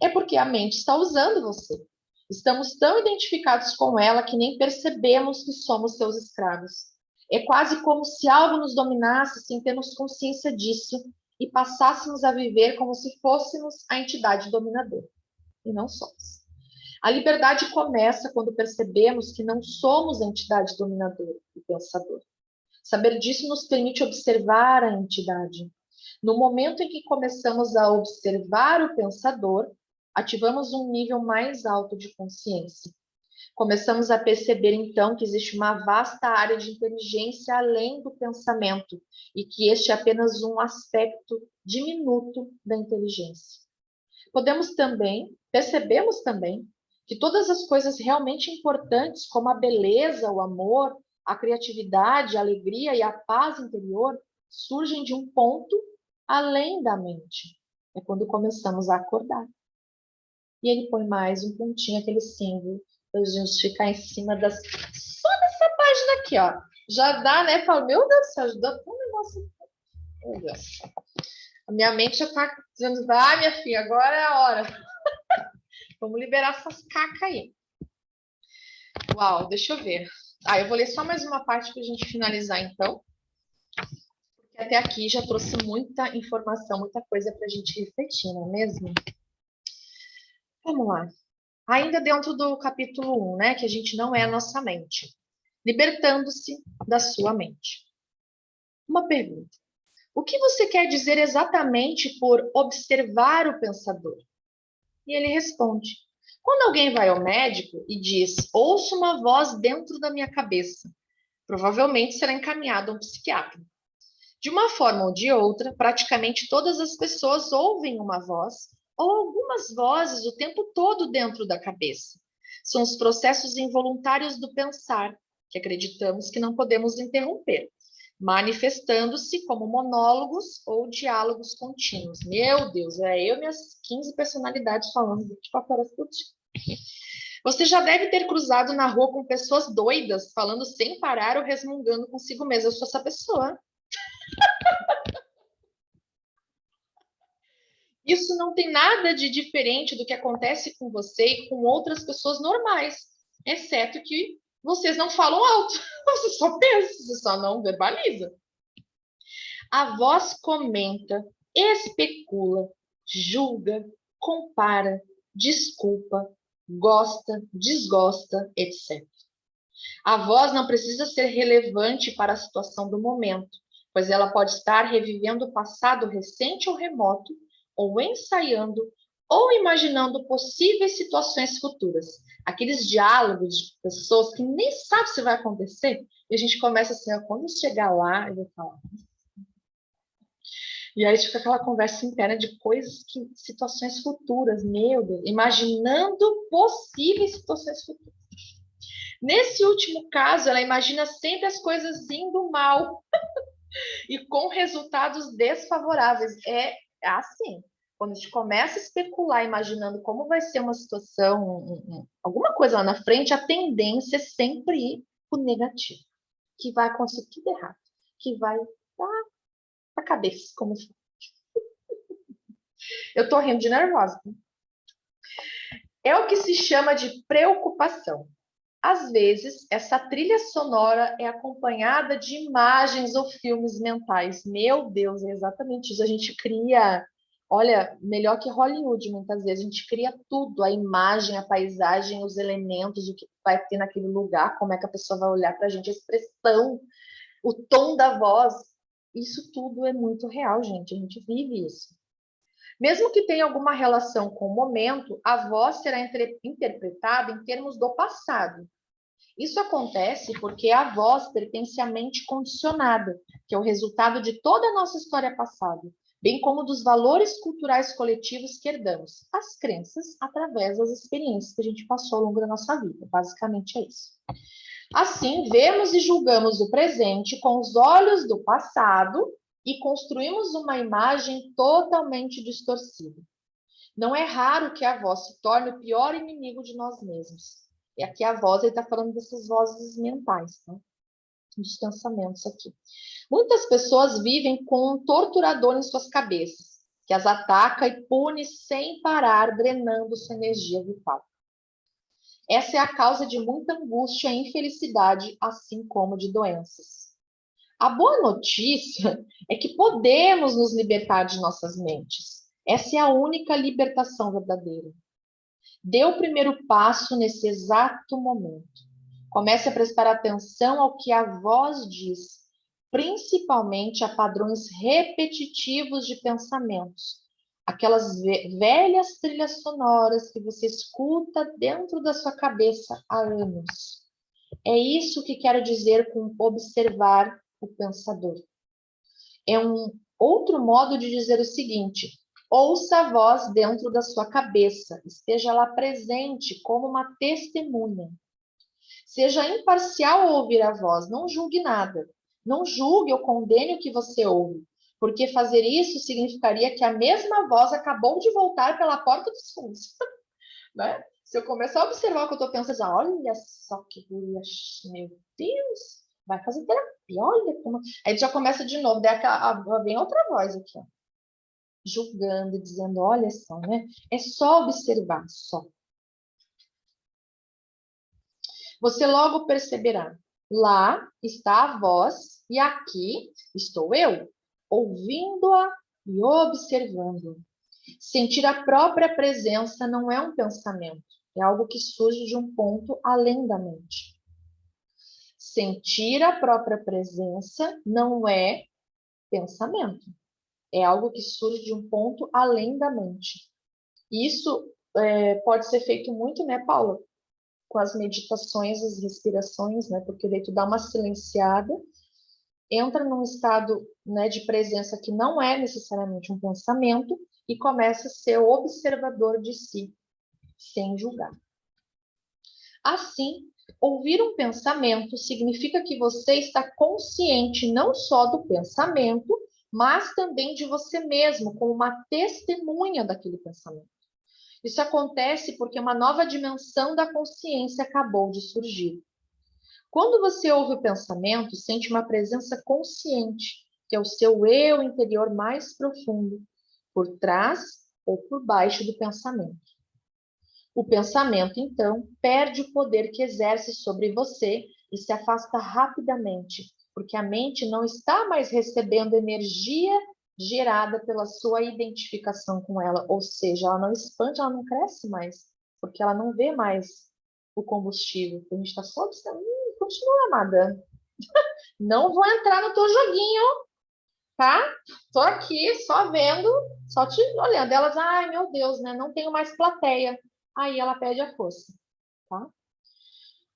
é porque a mente está usando você. Estamos tão identificados com ela que nem percebemos que somos seus escravos. É quase como se algo nos dominasse sem termos consciência disso e passássemos a viver como se fôssemos a entidade dominadora, e não somos. A liberdade começa quando percebemos que não somos a entidade dominadora e pensadora. Saber disso nos permite observar a entidade. No momento em que começamos a observar o pensador, ativamos um nível mais alto de consciência. Começamos a perceber, então, que existe uma vasta área de inteligência além do pensamento e que este é apenas um aspecto diminuto da inteligência. Percebemos também, que todas as coisas realmente importantes, como a beleza, o amor, a criatividade, a alegria e a paz interior, surgem de um ponto além da mente. É quando começamos a acordar. E ele põe mais um pontinho, aquele símbolo, para a gente ficar em cima das... Só dessa página aqui, ó. Já dá, né? Fala, meu Deus do céu, ajudou um negócio. Meu Deus. A minha mente já está dizendo, vai, minha filha, agora é a hora. Vamos liberar essas cacas aí. Uau, deixa eu ver. Eu vou ler só mais uma parte para a gente finalizar, então. Porque até aqui já trouxe muita informação, muita coisa para a gente refletir, não é mesmo? Vamos lá. Ainda dentro do capítulo 1, né? Que a gente não é a nossa mente. Libertando-se da sua mente. Uma pergunta. O que você quer dizer exatamente por observar o pensador? E ele responde. Quando alguém vai ao médico e diz, ouço uma voz dentro da minha cabeça, provavelmente será encaminhado a um psiquiatra. De uma forma ou de outra, praticamente todas as pessoas ouvem uma voz ou algumas vozes o tempo todo dentro da cabeça. São os processos involuntários do pensar, que acreditamos que não podemos interromper, manifestando-se como monólogos ou diálogos contínuos. Meu Deus, eu e minhas 15 personalidades falando 24 horas por dia. Você já deve ter cruzado na rua com pessoas doidas, falando sem parar ou resmungando consigo mesmo. Eu sou essa pessoa. Isso não tem nada de diferente do que acontece com você e com outras pessoas normais, exceto que vocês não falam alto, você só pensa, você só não verbaliza. A voz comenta, especula, julga, compara, desculpa, gosta, desgosta, etc. A voz não precisa ser relevante para a situação do momento, pois ela pode estar revivendo o passado recente ou remoto, ou ensaiando, ou imaginando possíveis situações futuras. Aqueles diálogos de pessoas que nem sabem se vai acontecer, e a gente começa assim, quando chegar lá, eu vou falar. E aí fica aquela conversa interna de coisas que, situações futuras, meu Deus, imaginando possíveis situações futuras. Nesse último caso, ela imagina sempre as coisas indo mal e com resultados desfavoráveis. É assim, quando a gente começa a especular, imaginando como vai ser uma situação, alguma coisa lá na frente, a tendência é sempre ir para o negativo, que vai acontecer tudo errado, que vai dar a cabeça, como se... Eu tô rindo de nervosa. É o que se chama de preocupação. Às vezes, essa trilha sonora é acompanhada de imagens ou filmes mentais. Meu Deus, é exatamente isso. A gente cria, olha, melhor que Hollywood, muitas vezes. A gente cria tudo, a imagem, a paisagem, os elementos, o que vai ter naquele lugar, como é que a pessoa vai olhar para a gente, a expressão, o tom da voz. Isso tudo é muito real, gente. A gente vive isso. Mesmo que tenha alguma relação com o momento, a voz será interpretada em termos do passado. Isso acontece porque a voz pertence à mente condicionada, que é o resultado de toda a nossa história passada, bem como dos valores culturais coletivos que herdamos, as crenças através das experiências que a gente passou ao longo da nossa vida. Basicamente é isso. Assim, vemos e julgamos o presente com os olhos do passado e construímos uma imagem totalmente distorcida. Não é raro que a voz se torne o pior inimigo de nós mesmos. E aqui a voz, ele está falando dessas vozes mentais, tá? Dos pensamentos aqui. Muitas pessoas vivem com um torturador em suas cabeças, que as ataca e pune sem parar, drenando sua energia vital. Essa é a causa de muita angústia e infelicidade, assim como de doenças. A boa notícia é que podemos nos libertar de nossas mentes. Essa é a única libertação verdadeira. Dê o primeiro passo nesse exato momento. Comece a prestar atenção ao que a voz diz, principalmente a padrões repetitivos de pensamentos, aquelas velhas trilhas sonoras que você escuta dentro da sua cabeça há anos. É isso que quero dizer com observar o pensador. É um outro modo de dizer o seguinte: ouça a voz dentro da sua cabeça, esteja lá presente como uma testemunha. Seja imparcial ao ouvir a voz, não julgue nada. Não julgue ou condene o que você ouve, porque fazer isso significaria que a mesma voz acabou de voltar pela porta dos fundos. Né? Se eu começar a observar o que eu estou pensando, olha só que guria, meu Deus, vai fazer terapia, olha como... Aí já começa de novo, daí vem outra voz aqui, ó, julgando, dizendo, olha só, né? É só observar, só. Você logo perceberá, lá está a voz e aqui estou eu, ouvindo-a e observando. Sentir a própria presença não é um pensamento, é algo que surge de um ponto além da mente. Sentir a própria presença não é pensamento, é algo que surge de um ponto além da mente. Isso pode ser feito muito, né, Paula? Com as meditações, as respirações, né? Porque daí tu dá uma silenciada, entra num estado, né, de presença que não é necessariamente um pensamento e começa a ser observador de si, sem julgar. Assim, ouvir um pensamento significa que você está consciente não só do pensamento, mas também de você mesmo, como uma testemunha daquele pensamento. Isso acontece porque uma nova dimensão da consciência acabou de surgir. Quando você ouve o pensamento, sente uma presença consciente, que é o seu eu interior mais profundo, por trás ou por baixo do pensamento. O pensamento, então, perde o poder que exerce sobre você e se afasta rapidamente, porque a mente não está mais recebendo energia gerada pela sua identificação com ela, ou seja, ela não expande, ela não cresce mais, porque ela não vê mais o combustível. A gente está só observando, continua nadando. Não vou entrar no teu joguinho, tá? Tô aqui só vendo, só te olhando. Elas, ai meu Deus, né? Não tenho mais plateia. Aí ela perde a força, tá?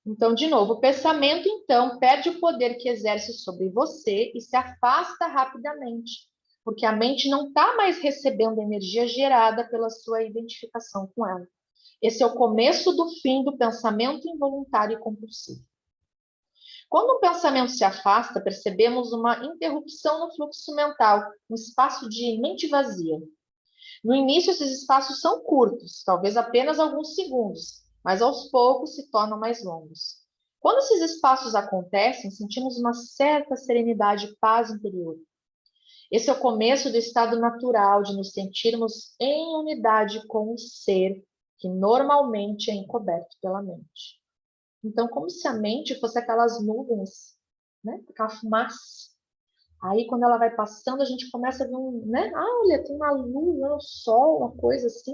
Então, de novo, o pensamento, então, perde o poder que exerce sobre você e se afasta rapidamente, porque a mente não está mais recebendo energia gerada pela sua identificação com ela. Esse é o começo do fim do pensamento involuntário e compulsivo. Quando um pensamento se afasta, percebemos uma interrupção no fluxo mental, um espaço de mente vazia. No início, esses espaços são curtos, talvez apenas alguns segundos, mas aos poucos se tornam mais longos. Quando esses espaços acontecem, sentimos uma certa serenidade e paz interior. Esse é o começo do estado natural de nos sentirmos em unidade com o ser, que normalmente é encoberto pela mente. Então, como se a mente fosse aquelas nuvens, né? Aquela fumaça. Aí, quando ela vai passando, a gente começa a ver né? Ah, olha, tem uma lua, um sol, uma coisa assim.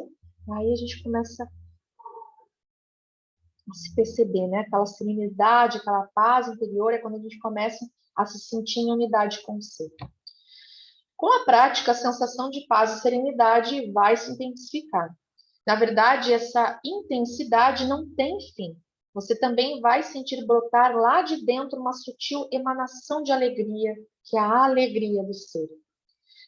Aí a gente começa a se perceber, né? Aquela serenidade, aquela paz interior, é quando a gente começa a se sentir em unidade com o ser. Com a prática, a sensação de paz e serenidade vai se intensificar. Na verdade, essa intensidade não tem fim. Você também vai sentir brotar lá de dentro uma sutil emanação de alegria, que é a alegria do ser.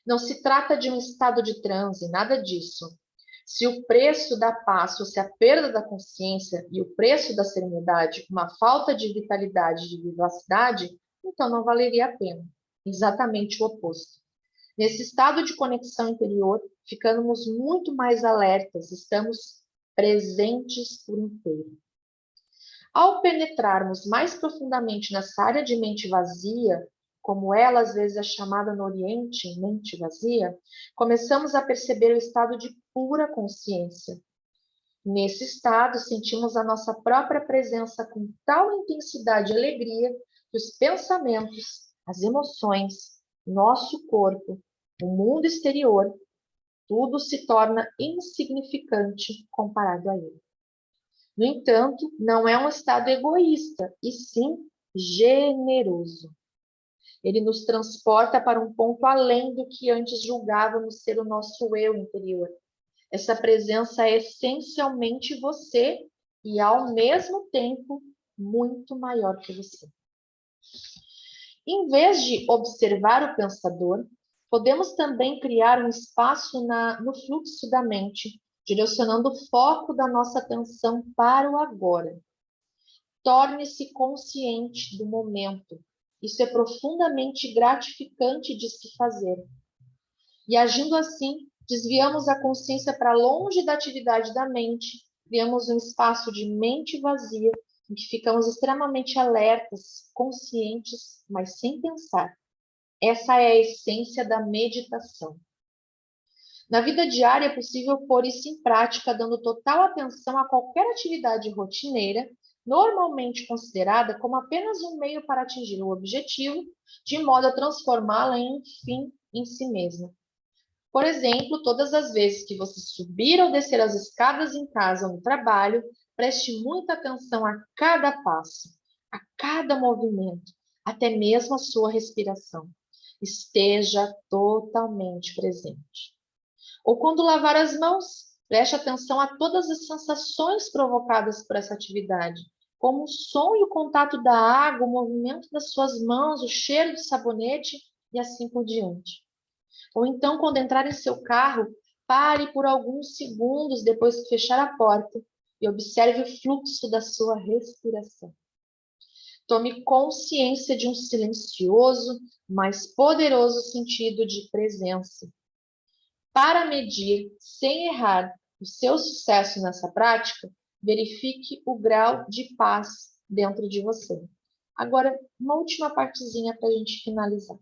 Não se trata de um estado de transe, nada disso. Se o preço da paz fosse a perda da consciência e o preço da serenidade uma falta de vitalidade, de vivacidade, então não valeria a pena. Exatamente o oposto. Nesse estado de conexão interior, ficamos muito mais alertas, estamos presentes por inteiro. Ao penetrarmos mais profundamente nessa área de mente vazia, como ela às vezes é chamada no Oriente, mente vazia, começamos a perceber o estado de pura consciência. Nesse estado, sentimos a nossa própria presença com tal intensidade e alegria que os pensamentos, as emoções, nosso corpo, o mundo exterior, tudo se torna insignificante comparado a ele. No entanto, não é um estado egoísta, e sim generoso. Ele nos transporta para um ponto além do que antes julgávamos ser o nosso eu interior. Essa presença é essencialmente você e, ao mesmo tempo, muito maior que você. Em vez de observar o pensador, podemos também criar um espaço no fluxo da mente, direcionando o foco da nossa atenção para o agora. Torne-se consciente do momento. Isso é profundamente gratificante de se fazer. E agindo assim, desviamos a consciência para longe da atividade da mente, criamos um espaço de mente vazia, em que ficamos extremamente alertas, conscientes, mas sem pensar. Essa é a essência da meditação. Na vida diária é possível pôr isso em prática, dando total atenção a qualquer atividade rotineira, normalmente considerada como apenas um meio para atingir o objetivo, de modo a transformá-la em um fim em si mesma. Por exemplo, todas as vezes que você subir ou descer as escadas em casa ou no trabalho, preste muita atenção a cada passo, a cada movimento, até mesmo a sua respiração. Esteja totalmente presente. Ou quando lavar as mãos, preste atenção a todas as sensações provocadas por essa atividade, como o som e o contato da água, o movimento das suas mãos, o cheiro do sabonete e assim por diante. Ou então, quando entrar em seu carro, pare por alguns segundos depois que fechar a porta e observe o fluxo da sua respiração. Tome consciência de um silencioso, mas poderoso sentido de presença. Para medir, sem errar, o seu sucesso nessa prática, verifique o grau de paz dentro de você. Agora, uma última partezinha para a gente finalizar.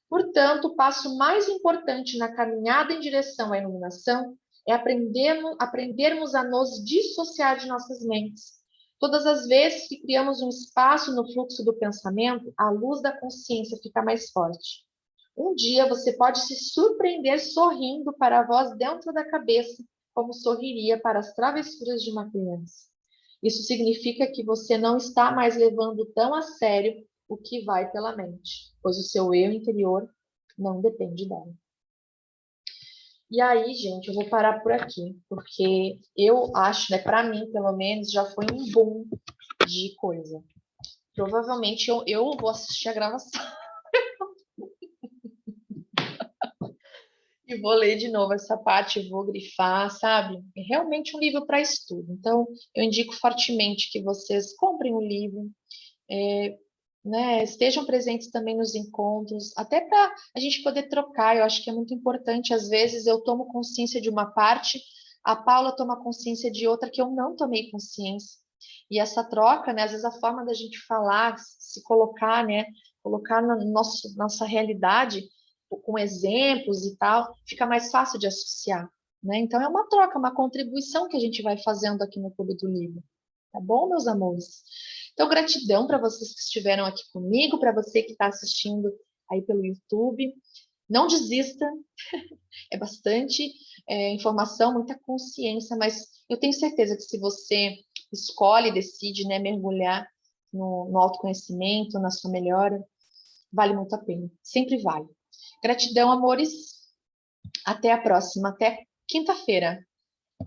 Portanto, o passo mais importante na caminhada em direção à iluminação é aprendermos a nos dissociar de nossas mentes. Todas as vezes que criamos um espaço no fluxo do pensamento, a luz da consciência fica mais forte. Um dia você pode se surpreender sorrindo para a voz dentro da cabeça, como sorriria para as travessuras de uma criança. Isso significa que você não está mais levando tão a sério o que vai pela mente, pois o seu eu interior não depende dela. E aí, gente, eu vou parar por aqui, porque eu acho, né, para mim, pelo menos, já foi um boom de coisa. Provavelmente eu vou assistir a gravação e vou ler de novo essa parte, vou grifar, sabe? É realmente um livro para estudo. Então, eu indico fortemente que vocês comprem o livro, né, estejam presentes também nos encontros, até para a gente poder trocar. Eu acho que é muito importante. Às vezes eu tomo consciência de uma parte, a Paula toma consciência de outra que eu não tomei consciência. E essa troca, né, às vezes a forma da gente falar, se colocar, né, colocar na nossa realidade com exemplos e tal, fica mais fácil de associar, né? Então é uma troca, uma contribuição que a gente vai fazendo aqui no Clube do Livro. Tá bom, meus amores? Então, gratidão para vocês que estiveram aqui comigo, para você que está assistindo aí pelo YouTube. Não desista, é bastante informação, muita consciência, mas eu tenho certeza que se você escolhe, decide, né, mergulhar no autoconhecimento, na sua melhora, vale muito a pena. Sempre vale. Gratidão, amores. Até a próxima. Até quinta-feira.